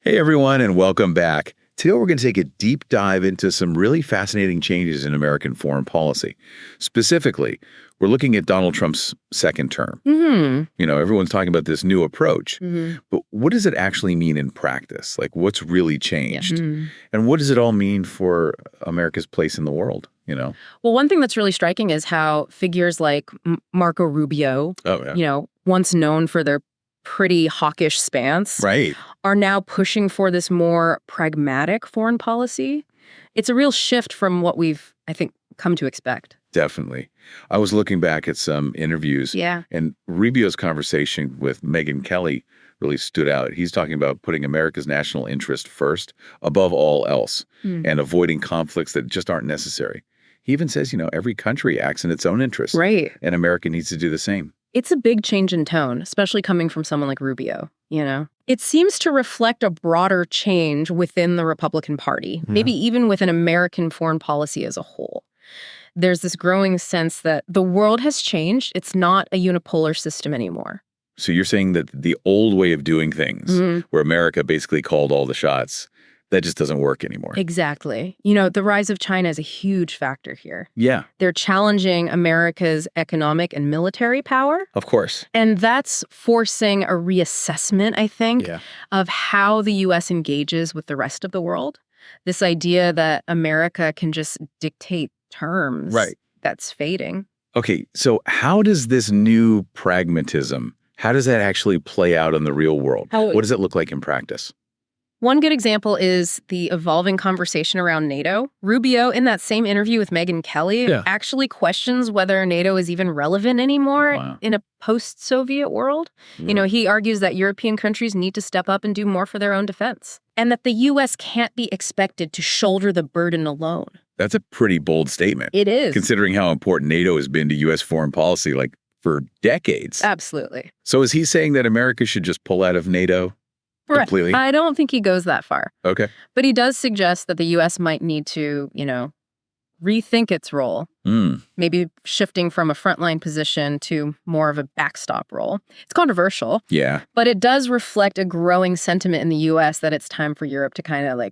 Hey everyone, and welcome back. Today we're going to take a deep dive into some really fascinating changes in American foreign policy. Specifically, we're looking at Donald Trump's second term. Everyone's talking about this new approach, but what does it actually mean in practice? Like, what's really changed? And what does it all mean for America's place in the world? Well, one thing that's really striking is how figures like Marco Rubio, once known for their pretty hawkish stance, are now pushing for this more pragmatic foreign policy. It's a real shift from what we've, I think, come to expect. Definitely. I was looking back at some interviews, and Rubio's conversation with Megyn Kelly really stood out. He's talking about putting America's national interest first above all else and avoiding conflicts that just aren't necessary. He even says, every country acts in its own interest. And America needs to do the same. It's a big change in tone, especially coming from someone like Rubio, It seems to reflect a broader change within the Republican Party, maybe even within American foreign policy as a whole. There's this growing sense that the world has changed. It's not a unipolar system anymore. So you're saying that the old way of doing things, where America basically called all the shots, that just doesn't work anymore. Exactly. The rise of China is a huge factor here. Yeah. They're challenging America's economic and military power. Of course. And that's forcing a reassessment, I think, of how the U.S. engages with the rest of the world. This idea that America can just dictate terms. That's fading. Okay, so how does this new pragmatism, how does that actually play out in the real world? What does it look like in practice? One good example is the evolving conversation around NATO. Rubio, in that same interview with Megyn Kelly, actually questions whether NATO is even relevant anymore in a post-Soviet world. He argues that European countries need to step up and do more for their own defense, and that the U.S. can't be expected to shoulder the burden alone. That's a pretty bold statement. It is. Considering how important NATO has been to U.S. foreign policy, for decades. Absolutely. So is he saying that America should just pull out of NATO? Completely? I don't think he goes that far. Okay. But he does suggest that the U.S. might need to, rethink its role, maybe shifting from a frontline position to more of a backstop role. It's controversial. Yeah. But it does reflect a growing sentiment in the U.S. that it's time for Europe to kind of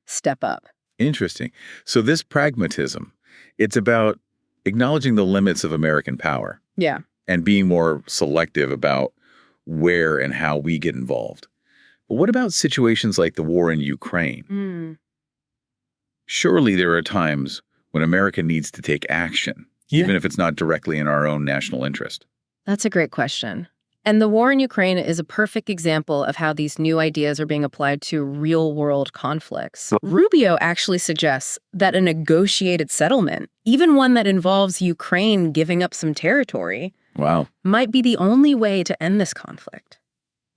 step up. Interesting. So this pragmatism, it's about acknowledging the limits of American power. Yeah. And being more selective about where and how we get involved. But what about situations like the war in Ukraine? Surely there are times when America needs to take action, even if it's not directly in our own national interest. That's a great question. And the war in Ukraine is a perfect example of how these new ideas are being applied to real-world conflicts. Rubio actually suggests that a negotiated settlement, even one that involves Ukraine giving up some territory, might be the only way to end this conflict.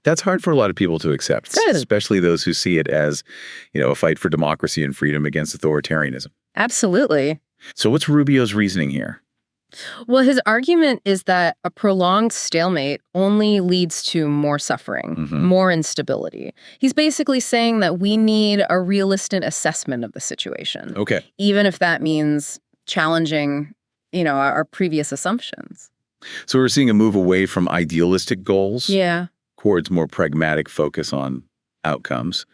That's hard for a lot of people to accept, especially those who see it as, a fight for democracy and freedom against authoritarianism. Absolutely. So what's Rubio's reasoning here? Well, his argument is that a prolonged stalemate only leads to more suffering, more instability. He's basically saying that we need a realistic assessment of the situation. Okay. Even if that means challenging, our previous assumptions. So we're seeing a move away from idealistic goals. Towards more pragmatic focus on outcomes.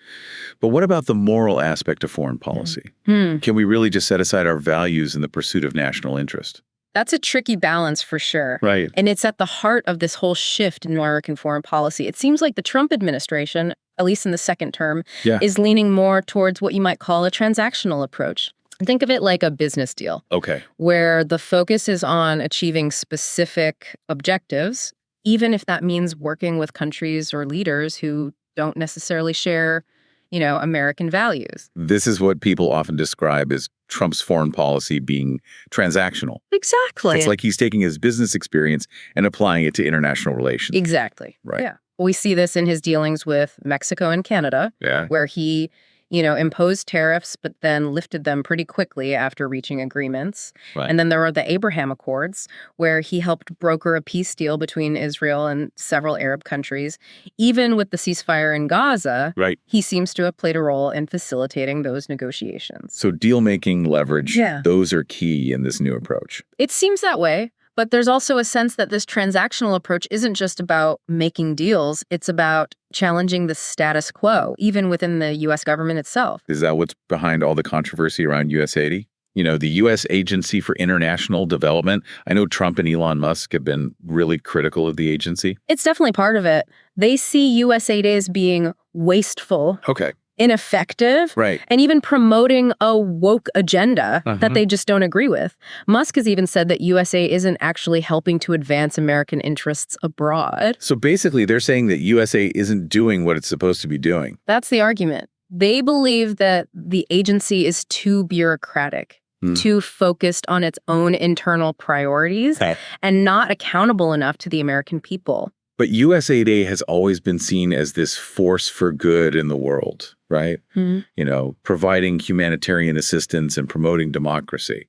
But what about the moral aspect of foreign policy? Can we really just set aside our values in the pursuit of national interest? That's a tricky balance for sure. Right. And it's at the heart of this whole shift in American foreign policy. It seems like the Trump administration, at least in the second term, is leaning more towards what you might call a transactional approach. Think of it like a business deal. Okay. Where the focus is on achieving specific objectives, even if that means working with countries or leaders who don't necessarily share, American values. This is what people often describe as Trump's foreign policy being transactional. Exactly. It's like he's taking his business experience and applying it to international relations. Exactly. Right. Yeah. We see this in his dealings with Mexico and Canada, where he imposed tariffs, but then lifted them pretty quickly after reaching agreements. And then there were the Abraham Accords, where he helped broker a peace deal between Israel and several Arab countries. Even with the ceasefire in Gaza, he seems to have played a role in facilitating those negotiations. So deal-making leverage, those are key in this new approach. It seems that way. But there's also a sense that this transactional approach isn't just about making deals. It's about challenging the status quo, even within the U.S. government itself. Is that what's behind all the controversy around USAID? You know, the U.S. Agency for International Development. I know Trump and Elon Musk have been really critical of the agency. It's definitely part of it. They see USAID as being wasteful. Okay. Ineffective, right, and even promoting a woke agenda that they just don't agree with. Musk has even said that USA isn't actually helping to advance American interests abroad. So basically, they're saying that USA isn't doing what it's supposed to be doing. That's the argument. They believe that the agency is too bureaucratic, too focused on its own internal priorities, and not accountable enough to the American people. But USAID has always been seen as this force for good in the world, right? You know, providing humanitarian assistance and promoting democracy.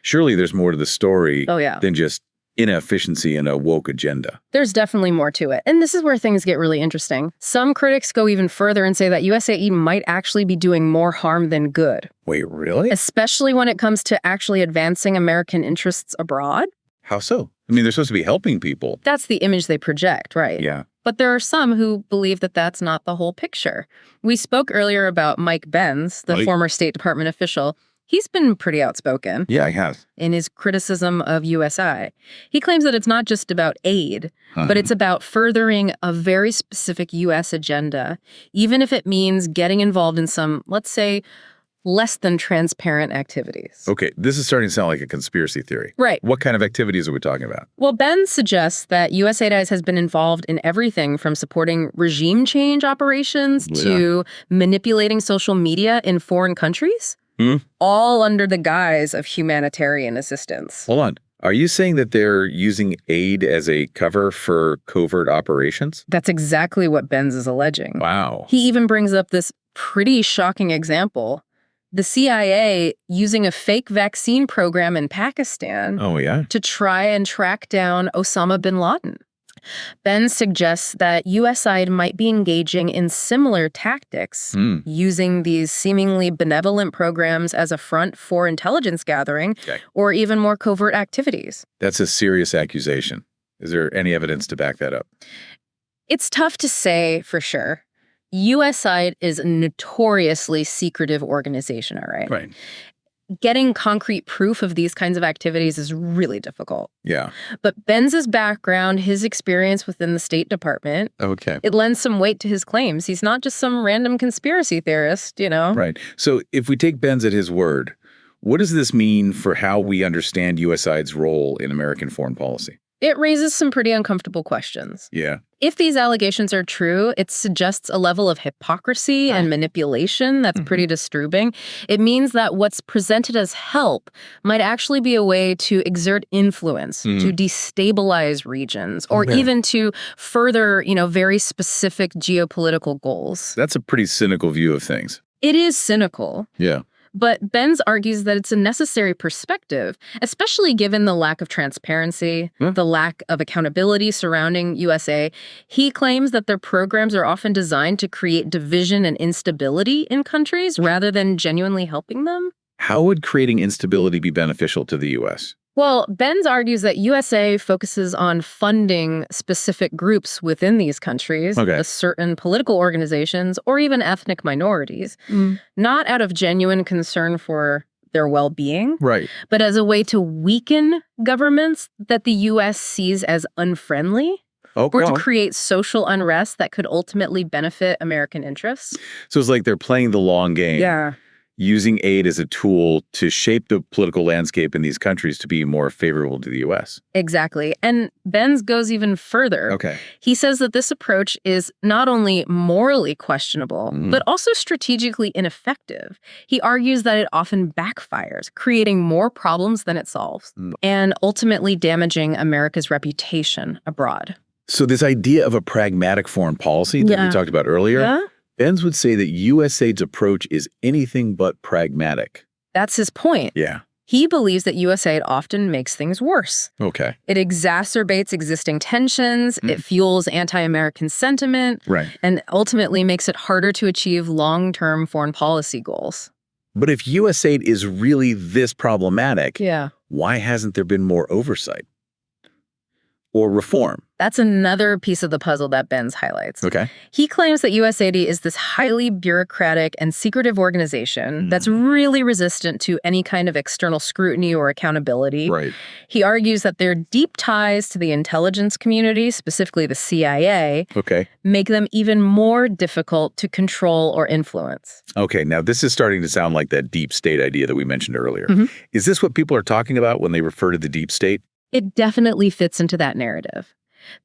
Surely there's more to the story than just inefficiency and a woke agenda. There's definitely more to it. And this is where things get really interesting. Some critics go even further and say that USAID might actually be doing more harm than good. Wait, really? Especially when it comes to actually advancing American interests abroad. How so? I mean, they're supposed to be helping people. That's the image they project, right? Yeah. But there are some who believe that that's not the whole picture. We spoke earlier about Mike Benz, the former State Department official. He's been pretty outspoken. Yeah, he has. In his criticism of USI. He claims that it's not just about aid, but it's about furthering a very specific U.S. agenda, even if it means getting involved in some, let's say, less than transparent activities. Okay, this is starting to sound like a conspiracy theory. Right. What kind of activities are we talking about? Well, Ben suggests that USAID has been involved in everything from supporting regime change operations to manipulating social media in foreign countries, all under the guise of humanitarian assistance. Hold on. Are you saying that they're using aid as a cover for covert operations? That's exactly what Benz is alleging. Wow. He even brings up this pretty shocking example. The CIA using a fake vaccine program in Pakistan to try and track down Osama bin Laden. Ben suggests that USAID might be engaging in similar tactics, using these seemingly benevolent programs as a front for intelligence gathering or even more covert activities. That's a serious accusation. Is there any evidence to back that up? It's tough to say for sure. USAID is a notoriously secretive organization, all right? Right. Getting concrete proof of these kinds of activities is really difficult. Yeah. But Benz's background, his experience within the State Department, it lends some weight to his claims. He's not just some random conspiracy theorist, you know? Right. So if we take Benz at his word, what does this mean for how we understand USAID's role in American foreign policy? It raises some pretty uncomfortable questions. Yeah. If these allegations are true, it suggests a level of hypocrisy and manipulation that's pretty disturbing. It means that what's presented as help might actually be a way to exert influence, to destabilize regions, or even to further, very specific geopolitical goals. That's a pretty cynical view of things. It is cynical. Yeah. But Benz argues that it's a necessary perspective, especially given the lack of transparency, the lack of accountability surrounding USA. He claims that their programs are often designed to create division and instability in countries rather than genuinely helping them. How would creating instability be beneficial to the U.S.? Well, Benz argues that USA focuses on funding specific groups within these countries, certain political organizations, or even ethnic minorities, not out of genuine concern for their well-being, but as a way to weaken governments that the U.S. sees as unfriendly, or to create social unrest that could ultimately benefit American interests. So it's like they're playing the long game. Yeah. Using aid as a tool to shape the political landscape in these countries to be more favorable to the U.S. Exactly. And Benz goes even further. He says that this approach is not only morally questionable, but also strategically ineffective. He argues that it often backfires, creating more problems than it solves, and ultimately damaging America's reputation abroad. So this idea of a pragmatic foreign policy that we talked about earlier, Benz would say that USAID's approach is anything but pragmatic. That's his point. Yeah. He believes that USAID often makes things worse. Okay. It exacerbates existing tensions, it fuels anti-American sentiment, and ultimately makes it harder to achieve long-term foreign policy goals. But if USAID is really this problematic, why hasn't there been more oversight? or reform? That's another piece of the puzzle that Benz highlights. Okay. He claims that USAID is this highly bureaucratic and secretive organization that's really resistant to any kind of external scrutiny or accountability. Right. He argues that their deep ties to the intelligence community, specifically the CIA, make them even more difficult to control or influence. Okay, now this is starting to sound like that deep state idea that we mentioned earlier. Is this what people are talking about when they refer to the deep state? It definitely fits into that narrative.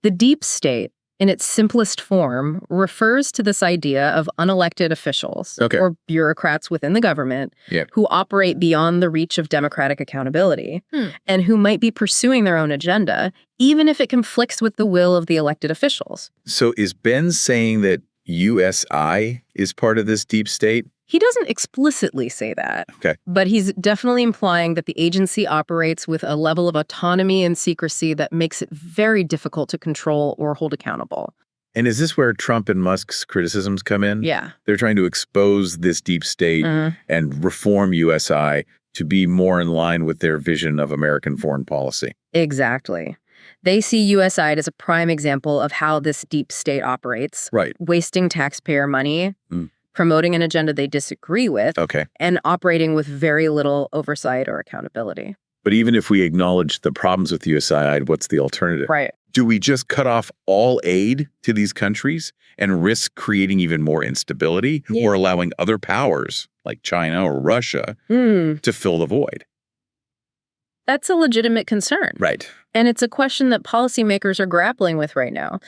The deep state, in its simplest form, refers to this idea of unelected officials or bureaucrats within the government who operate beyond the reach of democratic accountability and who might be pursuing their own agenda, even if it conflicts with the will of the elected officials. So is Ben saying that USI is part of this deep state? He doesn't explicitly say that, but he's definitely implying that the agency operates with a level of autonomy and secrecy that makes it very difficult to control or hold accountable. And is this where Trump and Musk's criticisms come in? Yeah. They're trying to expose this deep state and reform USI to be more in line with their vision of American foreign policy. Exactly. They see USAID as a prime example of how this deep state operates, wasting taxpayer money, promoting an agenda they disagree with, and operating with very little oversight or accountability. But even if we acknowledge the problems with USAID, what's the alternative? Right. Do we just cut off all aid to these countries and risk creating even more instability or allowing other powers like China or Russia to fill the void? That's a legitimate concern. Right. And it's a question that policymakers are grappling with right now.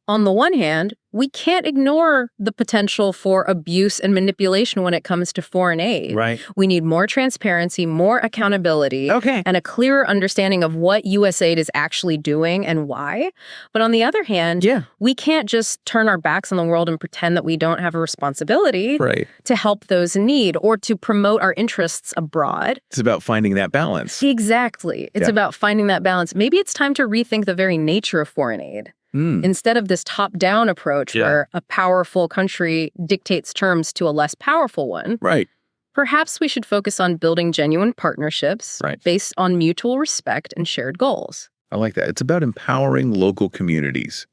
On the one hand, we can't ignore the potential for abuse and manipulation when it comes to foreign aid. Right. We need more transparency, more accountability, and a clearer understanding of what USAID is actually doing and why. But on the other hand, we can't just turn our backs on the world and pretend that we don't have a responsibility to help those in need or to promote our interests abroad. It's about finding that balance. Exactly. It's about finding that balance. Maybe it's time to rethink the very nature of foreign aid. Instead of this top-down approach where a powerful country dictates terms to a less powerful one, perhaps we should focus on building genuine partnerships based on mutual respect and shared goals. I like that. It's about empowering local communities,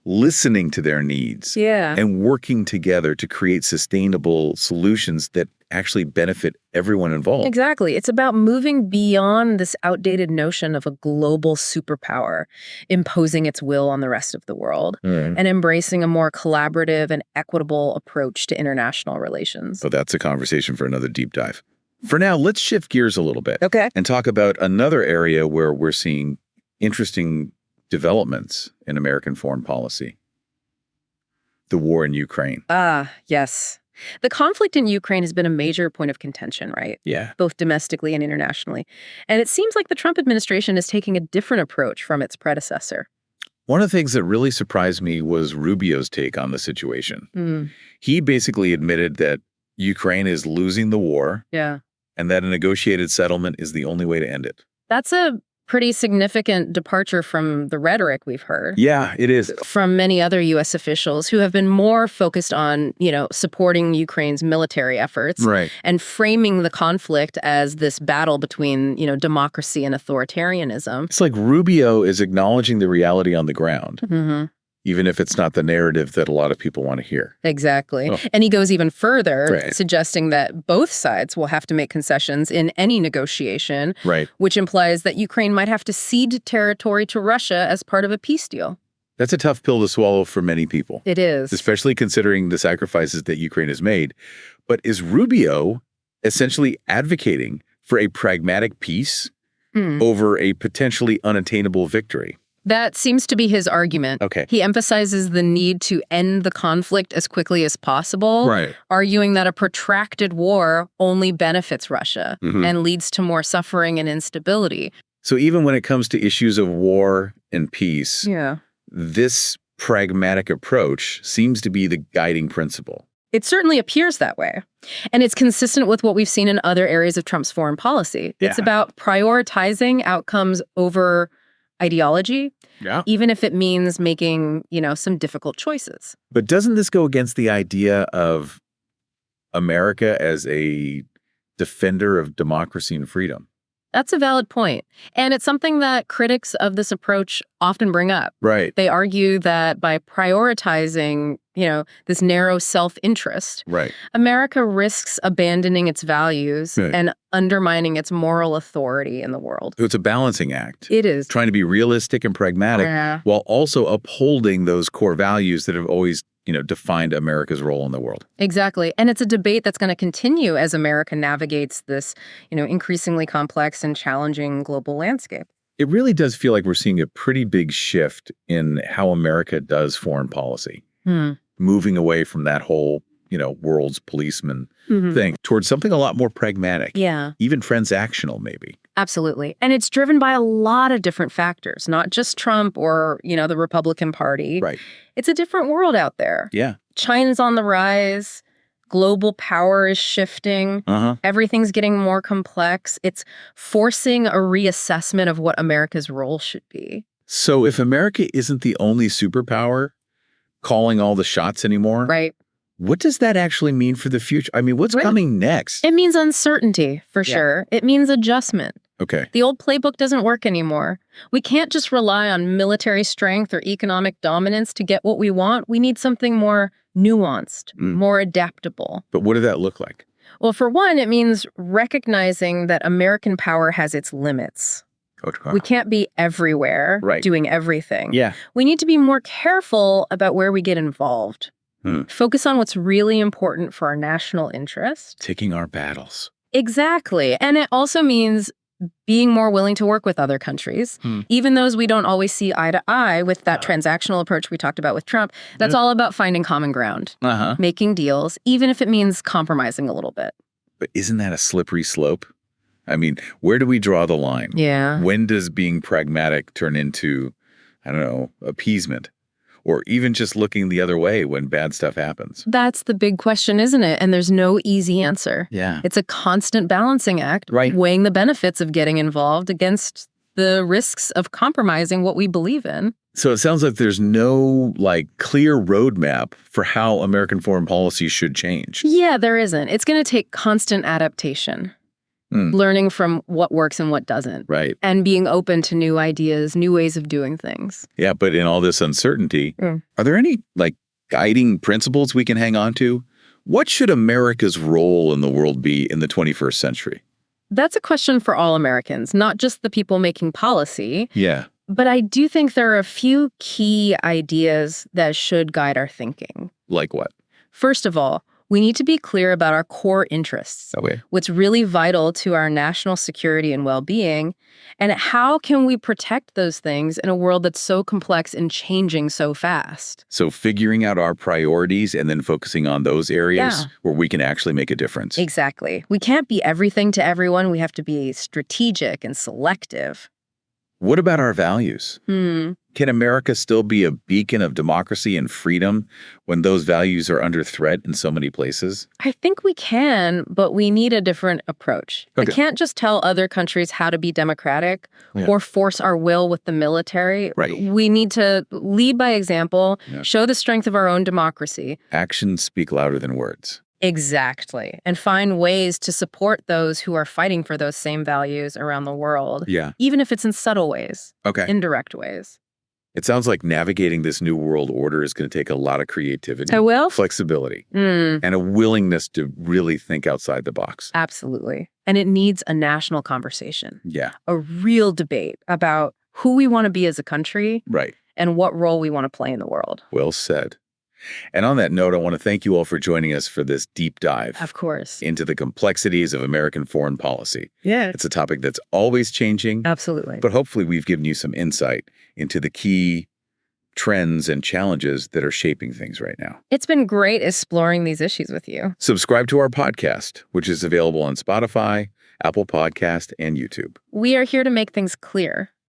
listening to their needs, and working together to create sustainable solutions that actually benefit everyone involved. Exactly. It's about moving beyond this outdated notion of a global superpower imposing its will on the rest of the world and embracing a more collaborative and equitable approach to international relations. So that's a conversation for another deep dive. For now, let's shift gears a little bit and talk about another area where we're seeing interesting developments in American foreign policy. The war in Ukraine. Yes. The conflict in Ukraine has been a major point of contention, right? Yeah. Both domestically and internationally. And it seems like the Trump administration is taking a different approach from its predecessor. One of the things that really surprised me was Rubio's take on the situation. He basically admitted that Ukraine is losing the war and that a negotiated settlement is the only way to end it. That's a pretty significant departure from the rhetoric we've heard. Yeah, it is. From many other U.S. officials who have been more focused on, supporting Ukraine's military efforts and framing the conflict as this battle between, democracy and authoritarianism. It's like Rubio is acknowledging the reality on the ground. Even if it's not the narrative that a lot of people want to hear. Exactly. And he goes even further, suggesting that both sides will have to make concessions in any negotiation, which implies that Ukraine might have to cede territory to Russia as part of a peace deal. That's a tough pill to swallow for many people. It is. Especially considering the sacrifices that Ukraine has made. But is Rubio essentially advocating for a pragmatic peace over a potentially unattainable victory? That seems to be his argument. He emphasizes the need to end the conflict as quickly as possible, arguing that a protracted war only benefits Russia and leads to more suffering and instability. So even when it comes to issues of war and peace, this pragmatic approach seems to be the guiding principle. It certainly appears that way. And it's consistent with what we've seen in other areas of Trump's foreign policy. It's about prioritizing outcomes over ideology, even if it means making, some difficult choices. But doesn't this go against the idea of America as a defender of democracy and freedom? That's a valid point. And it's something that critics of this approach often bring up. Right. They argue that by prioritizing, this narrow self-interest, America risks abandoning its values and undermining its moral authority in the world. So it's a balancing act. It is. Trying to be realistic and pragmatic while also upholding those core values that have always defined America's role in the world. Exactly. And it's a debate that's going to continue as America navigates this, increasingly complex and challenging global landscape. It really does feel like we're seeing a pretty big shift in how America does foreign policy, moving away from that whole, world's policeman thing towards something a lot more pragmatic. Yeah. Even transactional, maybe. Absolutely. And it's driven by a lot of different factors, not just Trump or, the Republican Party. Right. It's a different world out there. Yeah. China's on the rise. Global power is shifting. Everything's getting more complex. It's forcing a reassessment of what America's role should be. So if America isn't the only superpower calling all the shots anymore, what does that actually mean for the future? I mean, what's coming next? It means uncertainty, for sure. It means adjustment. Okay. The old playbook doesn't work anymore. We can't just rely on military strength or economic dominance to get what we want. We need something more nuanced, more adaptable. But what did that look like? Well, for one, it means recognizing that American power has its limits. We can't be everywhere doing everything. Yeah. We need to be more careful about where we get involved. Focus on what's really important for our national interest. Taking our battles. Exactly. And it also means being more willing to work with other countries, even those we don't always see eye to eye with that transactional approach we talked about with Trump. That's all about finding common ground, making deals, even if it means compromising a little bit. But isn't that a slippery slope? I mean, where do we draw the line? Yeah. When does being pragmatic turn into, appeasement? Or even just looking the other way when bad stuff happens? That's the big question, isn't it? And there's no easy answer. Yeah. It's a constant balancing act, weighing the benefits of getting involved against the risks of compromising what we believe in. So it sounds like there's no, clear roadmap for how American foreign policy should change. Yeah, there isn't. It's going to take constant adaptation. Learning from what works and what doesn't. Right. And being open to new ideas, new ways of doing things. Yeah, but in all this uncertainty, are there any, guiding principles we can hang on to? What should America's role in the world be in the 21st century? That's a question for all Americans, not just the people making policy. Yeah. But I do think there are a few key ideas that should guide our thinking. Like what? First of all, we need to be clear about our core interests, what's really vital to our national security and well-being, and how can we protect those things in a world that's so complex and changing so fast. So figuring out our priorities and then focusing on those areas where we can actually make a difference. Exactly. We can't be everything to everyone. We have to be strategic and selective. What about our values? Can America still be a beacon of democracy and freedom when those values are under threat in so many places? I think we can, but we need a different approach. We can't just tell other countries how to be democratic or force our will with the military. We need to lead by example, show the strength of our own democracy. Actions speak louder than words. Exactly. And find ways to support those who are fighting for those same values around the world. Yeah. Even if it's in subtle ways. Indirect ways. It sounds like navigating this new world order is going to take a lot of creativity. Flexibility. And a willingness to really think outside the box. Absolutely. And it needs a national conversation. Yeah. A real debate about who we want to be as a country. And what role we want to play in the world. Well said. And on that note, I want to thank you all for joining us for this deep dive. Of course. Into the complexities of American foreign policy. Yeah. It's a topic that's always changing. Absolutely. But hopefully we've given you some insight into the key trends and challenges that are shaping things right now. It's been great exploring these issues with you. Subscribe to our podcast, which is available on Spotify, Apple Podcast, and YouTube. We are here to make things clear.